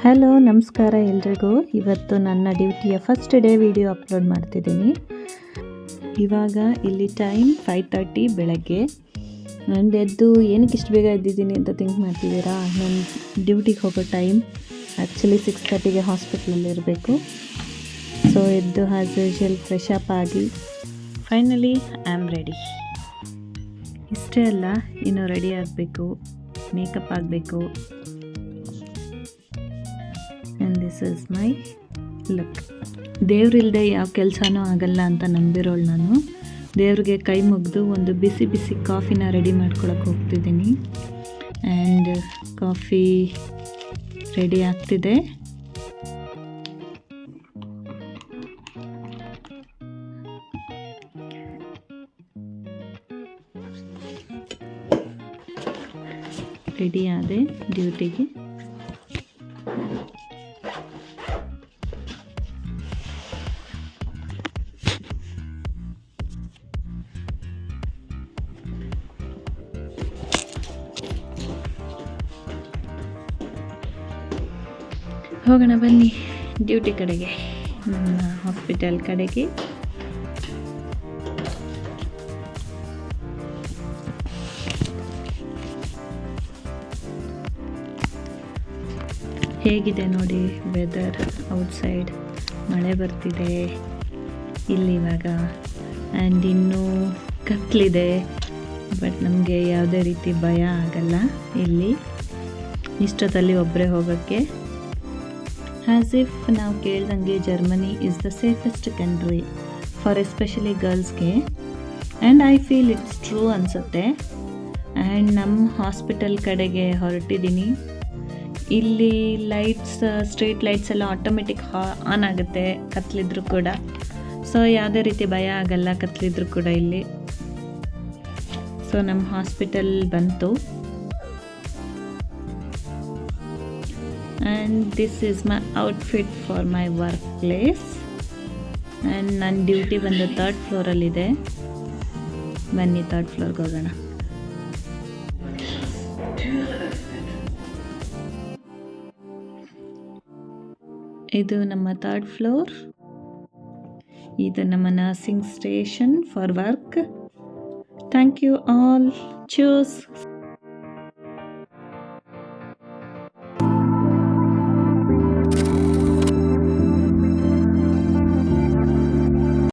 Hello ನಮಸ್ಕಾರ ಎಲ್ರಿಗೂ. ಇವತ್ತು ನನ್ನ ಡ್ಯೂಟಿಯ ಫಸ್ಟ್ ಡೇ ವಿಡಿಯೋ ಅಪ್ಲೋಡ್ ಮಾಡ್ತಿದ್ದೀನಿ. ಇವಾಗ ಇಲ್ಲಿ ಟೈಮ್ 5:30 ಬೆಳಗ್ಗೆ. ನಾನು ಎದ್ದು ಏನಕ್ಕೆ ಇಷ್ಟು ಬೇಗ ಎದ್ದಿದ್ದೀನಿ ಅಂತ ಥಿಂಕ್ ಮಾಡ್ತಿದ್ದೀರಾ? ನನ್ನ ಡ್ಯೂಟಿಗೆ ಹೋಗೋ ಟೈಮ್ ಆ್ಯಕ್ಚುಲಿ 6:30ಗೆ ಹಾಸ್ಪಿಟ್ಲಲ್ಲಿ ಇರಬೇಕು. ಸೊ ಎದ್ದು ಆ್ಯಸ್ ಯೂಶುವಲ್ ಫ್ರೆಶ್ ಅಪ್ ಆಗಿ ಫೈನಲಿ ಐ ಆಮ್ ರೆಡಿ. ಇಷ್ಟೇ ಅಲ್ಲ, ಇನ್ನೂ ರೆಡಿ ಆಗಬೇಕು, ಮೇಕಪ್ ಆಗಬೇಕು. And this is my look. ದೇವ್ರಿಲ್ಲದೆ ಯಾವ ಕೆಲಸನೂ ಆಗಲ್ಲ ಅಂತ ನಂಬಿರೋಳು ನಾನು. ದೇವ್ರಿಗೆ ಕೈ ಮುಗಿದು ಒಂದು ಬಿಸಿ ಬಿಸಿ ಕಾಫಿನ ರೆಡಿ ಮಾಡ್ಕೊಳಕ್ಕೆ ಹೋಗ್ತಿದ್ದೀನಿ. ಆ್ಯಂಡ್ ಕಾಫಿ ರೆಡಿ ಆಗ್ತಿದೆ. ರೆಡಿ ಆದೆ ಡ್ಯೂಟಿಗೆ. ಹೋಗೋಣ ಬನ್ನಿ ಡ್ಯೂಟಿ ಕಡೆಗೆ, ನನ್ನ ಹಾಸ್ಪಿಟಲ್ ಕಡೆಗೆ. ಹೇಗಿದೆ ನೋಡಿ ವೆದರ್ ಔಟ್ಸೈಡ್. ಮಳೆ ಬರ್ತಿದೆ ಇಲ್ಲಿ ಇವಾಗ. ಆ್ಯಂಡ್ ಇನ್ನೂ ಕತ್ಲಿದೆ, ಬಟ್ ನಮಗೆ ಯಾವುದೇ ರೀತಿ ಭಯ ಆಗಲ್ಲ ಇಲ್ಲಿ ಇಷ್ಟೊತ್ತಲ್ಲಿ ಒಬ್ಬರೇ ಹೋಗೋಕ್ಕೆ. ಆ್ಯಸ್ ಇಫ್ ನಾವು ಕೇಳ್ದಂಗೆ Germany is the safest country for especially ಗರ್ಲ್ಸ್ಗೆ. And I feel it's true ಅನಿಸುತ್ತೆ. ಆ್ಯಂಡ್ ನಮ್ಮ ಹಾಸ್ಪಿಟಲ್ ಕಡೆಗೆ ಹೊರಟಿದ್ದೀನಿ. ಇಲ್ಲಿ ಲೈಟ್ಸ್, ಸ್ಟ್ರೀಟ್ ಲೈಟ್ಸ್ ಎಲ್ಲ ಆಟೋಮೆಟಿಕ್ ಆನ್ ಆಗುತ್ತೆ ಕತ್ಲಿದ್ರು ಕೂಡ. ಸೊ ಯಾವುದೇ ರೀತಿ ಭಯ ಆಗಲ್ಲ ಕತ್ಲಿದ್ರು ಕೂಡ ಇಲ್ಲಿ. ಸೊ ನಮ್ಮ ಹಾಸ್ಪಿಟಲ್ ಬಂತು. And this is my outfit for my work place. And ನನ್ನ ಡ್ಯೂಟಿ ಬಂದು 3rd ಫ್ಲೋರಲ್ಲಿದೆ. ಬನ್ನಿ 3rd ಫ್ಲೋರ್ಗೆ ಹೋಗೋಣ. ಇದು ನಮ್ಮ 3rd ಫ್ಲೋರ್. ಇದು ನಮ್ಮ nursing station for work. Thank you all. Choose.